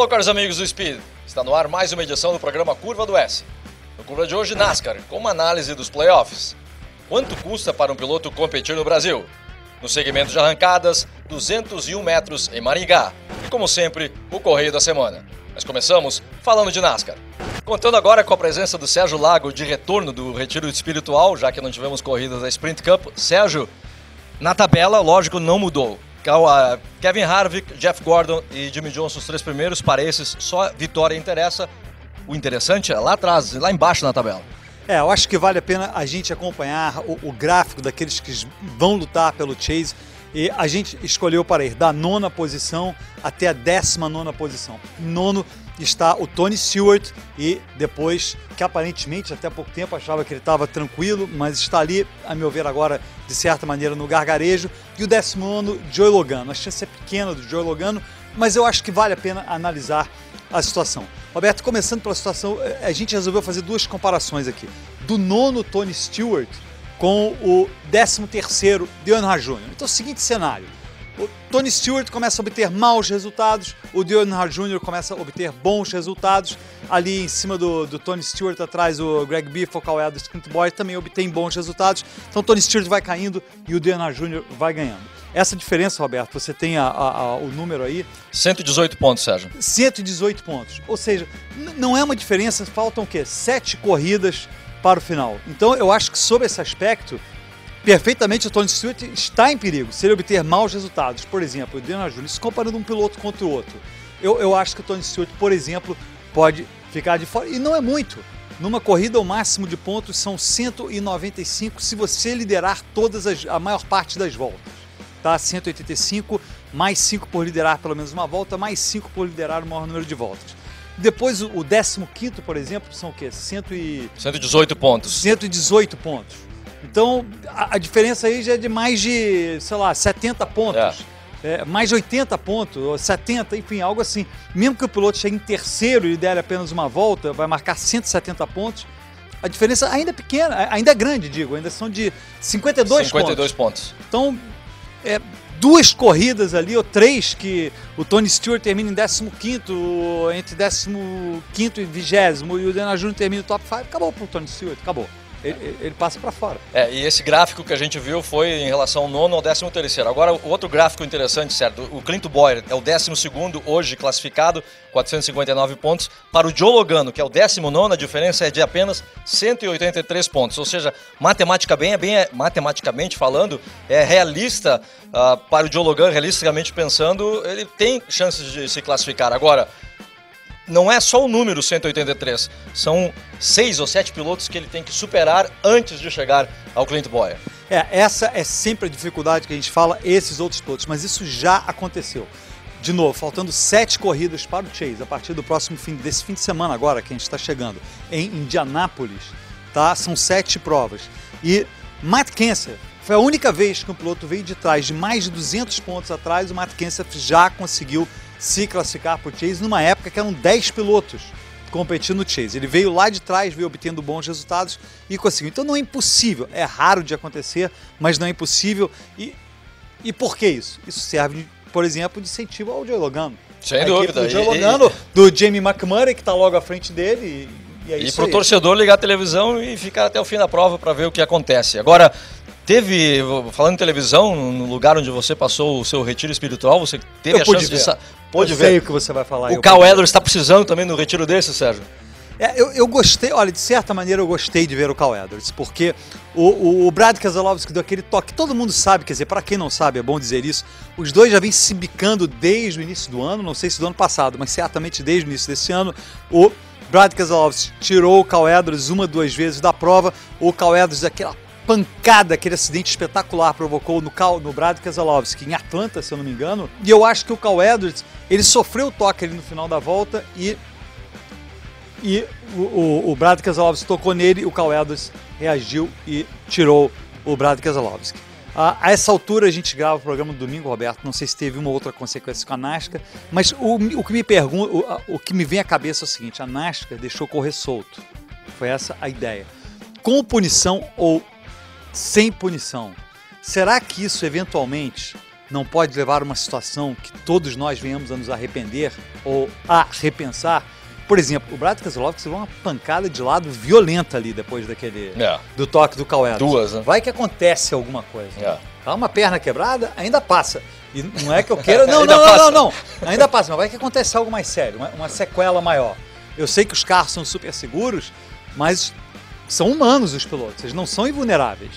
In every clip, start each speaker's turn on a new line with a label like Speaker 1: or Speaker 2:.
Speaker 1: Alô, caros amigos do Speed. Está no ar mais uma edição do programa Curva do S. No Curva de hoje, NASCAR, com uma análise dos playoffs. Quanto custa para um piloto competir no Brasil? No segmento de arrancadas, 201 metros em Maringá. E como sempre, o Correio da Semana. Mas começamos falando de NASCAR. Contando agora com a presença do Sérgio Lago de retorno do retiro espiritual, já que não tivemos corridas da Sprint Cup. Sérgio, na tabela, lógico, não mudou. Kevin Harvick, Jeff Gordon e Jimmie Johnson, os três primeiros, para esses só vitória interessa. O interessante é lá atrás, lá embaixo na tabela.
Speaker 2: Eu acho que vale a pena a gente acompanhar o gráfico daqueles que vão lutar pelo Chase. E a gente escolheu para ir da 9ª posição até a 19ª posição. Nono está o Tony Stewart e depois, que aparentemente até pouco tempo achava que ele estava tranquilo, mas está ali, a meu ver agora, de certa maneira, no gargarejo. E o 19º, Joey Logano. A chance é pequena do Joey Logano, mas eu acho que vale a pena analisar a situação. Roberto, começando pela situação, a gente resolveu fazer duas comparações aqui. Do 9º Tony Stewart com o 13º Dale Earnhardt Jr. Então, é o seguinte cenário. O Tony Stewart começa a obter maus resultados, o Dale Earnhardt Jr. começa a obter bons resultados. Ali em cima do Tony Stewart, atrás o Greg Biffle, o Cal Edwards, o Clint Bowyer também obtém bons resultados. Então o Tony Stewart vai caindo e o Dale Earnhardt Jr. vai ganhando. Essa diferença, Roberto, você tem o número aí.
Speaker 1: 118 pontos, Sérgio.
Speaker 2: 118 pontos. Ou seja, não é uma diferença, faltam o quê? 7 corridas para o final. Então eu acho que sob esse aspecto, perfeitamente o Tony Stewart está em perigo. Se ele obter maus resultados, por exemplo, o Dale Earnhardt Jr., se comparando um piloto contra o outro, eu acho que o Tony Stewart, por exemplo, pode ficar de fora. E não é muito. Numa corrida, o máximo de pontos são 195 se você liderar a maior parte das voltas. Tá? 185, mais 5 por liderar pelo menos uma volta, mais 5 por liderar o maior número de voltas. Depois, o 15º, por exemplo, são o quê?
Speaker 1: 118 pontos.
Speaker 2: 118 pontos. Então, a diferença aí já é de mais de, 70 pontos. Mais 80 pontos, 70, enfim, algo assim. Mesmo que o piloto chegue em terceiro e lidere apenas uma volta, vai marcar 170 pontos. A diferença ainda é pequena, ainda é grande, ainda são de 52 pontos. Então, duas corridas ali, ou três, que o Tony Stewart termina em 15º, entre 15º e 20º, e o Dale Earnhardt Jr. termina no top 5, acabou pro Tony Stewart, acabou. Ele passa para fora.
Speaker 1: E esse gráfico que a gente viu foi em relação ao 9º ao 13º. Agora, o outro gráfico interessante, certo? O Clint Bowyer é o 12º hoje classificado, 459 pontos. Para o Joey Logano, que é o 19º, a diferença é de apenas 183 pontos. Ou seja, matematicamente falando, é realista para o Joey Logano, realisticamente pensando, ele tem chances de se classificar. Agora, não é só o número 183, são 6 ou 7 pilotos que ele tem que superar antes de chegar ao Clint Bowyer.
Speaker 2: Essa é sempre a dificuldade que a gente fala, esses outros pilotos, mas isso já aconteceu. De novo, faltando 7 corridas para o Chase, a partir do desse fim de semana agora, que a gente está chegando, em Indianápolis, tá? São 7 provas. E Matt Kenseth, foi a única vez que um piloto veio de trás, de mais de 200 pontos atrás, o Matt Kenseth já conseguiu se classificar para o Chase numa época que eram 10 pilotos competindo no Chase. Ele veio lá de trás, veio obtendo bons resultados e conseguiu. Então não é impossível, é raro de acontecer, mas não é impossível. E por que isso? Isso serve, por exemplo, de incentivo ao Joey Logano.
Speaker 1: Sem dúvida.
Speaker 2: Do Joey Logano, do Jamie McMurray, que está logo à frente dele.
Speaker 1: E para o torcedor ligar a televisão e ficar até o fim da prova para ver o que acontece. Agora, falando em televisão, no lugar onde você passou o seu retiro espiritual, você teve a chance de...
Speaker 2: Pode ver. Eu sei o que você vai falar.
Speaker 1: O Cal Edwards está precisando também no retiro desse, Sérgio?
Speaker 2: Eu gostei, olha, de certa maneira eu gostei de ver o Cal Edwards, porque o Brad Keselowski deu aquele toque, todo mundo sabe, quer dizer, para quem não sabe, é bom dizer isso, os dois já vêm se bicando desde o início do ano, não sei se do ano passado, mas certamente desde o início desse ano. O Brad Keselowski tirou o Cal Edwards 1 ou 2 vezes da prova, o Cal Edwards daquela pancada, aquele acidente espetacular provocou no Brad Keselowski em Atlanta, se eu não me engano. E eu acho que o Cal Edwards, ele sofreu o toque ali no final da volta e o Brad Keselowski tocou nele, o Cal Edwards reagiu e tirou o Brad Keselowski. A essa altura a gente grava o programa no domingo, Roberto, não sei se teve uma outra consequência com a NASCAR, mas o que me vem à cabeça é o seguinte: a NASCAR deixou correr solto. Foi essa a ideia. Com punição ou sem punição, será que isso eventualmente não pode levar a uma situação que todos nós venhamos a nos arrepender ou a repensar. Por exemplo, o Brad Keselowski levou uma pancada de lado violenta ali depois do toque do Cauê.
Speaker 1: Duas, né?
Speaker 2: Vai que acontece alguma coisa. Tá uma perna quebrada, ainda passa. E não é que eu queira... Não. Ainda passa, mas vai que acontece algo mais sério, uma sequela maior. Eu sei que os carros são super seguros, mas são humanos os pilotos, eles não são invulneráveis.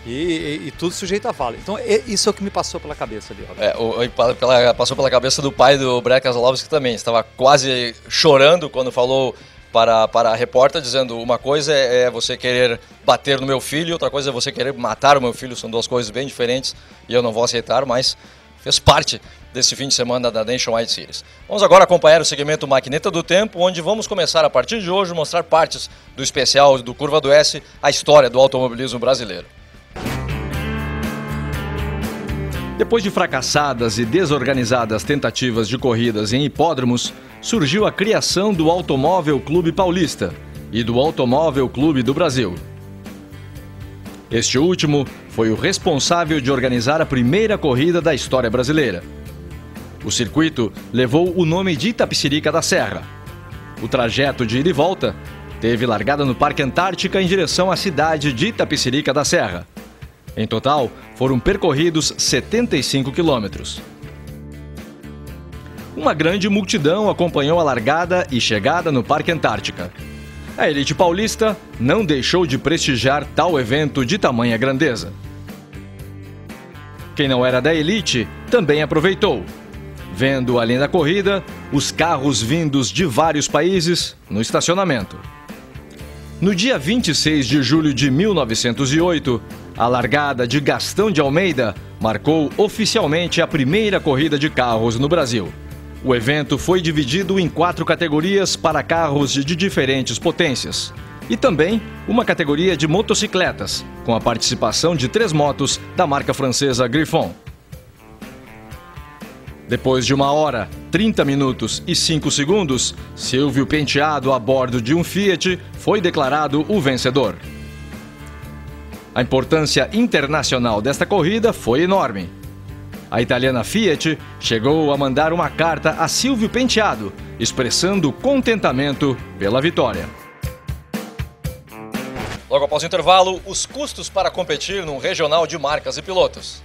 Speaker 2: E tudo sujeito a fala. Então, isso é o que me passou pela cabeça ali, Roberto.
Speaker 1: Passou pela cabeça do pai do Brad Keselowski também. Estava quase chorando quando falou para a repórter, dizendo: uma coisa é você querer bater no meu filho, outra coisa é você querer matar o meu filho. São duas coisas bem diferentes e eu não vou aceitar, mas fez parte desse fim de semana da Nationwide Series. Vamos agora acompanhar o segmento Maquineta do Tempo, onde vamos começar a partir de hoje mostrar partes do especial do Curva do S, a história do automobilismo brasileiro. Depois de fracassadas e desorganizadas tentativas de corridas em hipódromos, surgiu a criação do Automóvel Clube Paulista e do Automóvel Clube do Brasil. Este último foi o responsável de organizar a primeira corrida da história brasileira. O circuito levou o nome de Itapecerica da Serra. O trajeto de ida e volta teve largada no Parque Antártica em direção à cidade de Itapecerica da Serra. Em total, foram percorridos 75 quilômetros. Uma grande multidão acompanhou a largada e chegada no Parque Antártica. A elite paulista não deixou de prestigiar tal evento de tamanha grandeza. Quem não era da elite também aproveitou, vendo além da corrida os carros vindos de vários países no estacionamento. No dia 26 de julho de 1908, a largada de Gastão de Almeida marcou oficialmente a primeira corrida de carros no Brasil. O evento foi dividido em 4 categorias para carros de diferentes potências e também uma categoria de motocicletas, com a participação de 3 motos da marca francesa Griffon. Depois de 1 hora, 30 minutos e 5 segundos, Silvio Penteado, a bordo de um Fiat, foi declarado o vencedor. A importância internacional desta corrida foi enorme. A italiana Fiat chegou a mandar uma carta a Silvio Penteado, expressando contentamento pela vitória. Logo após o intervalo, os custos para competir num regional de marcas e pilotos.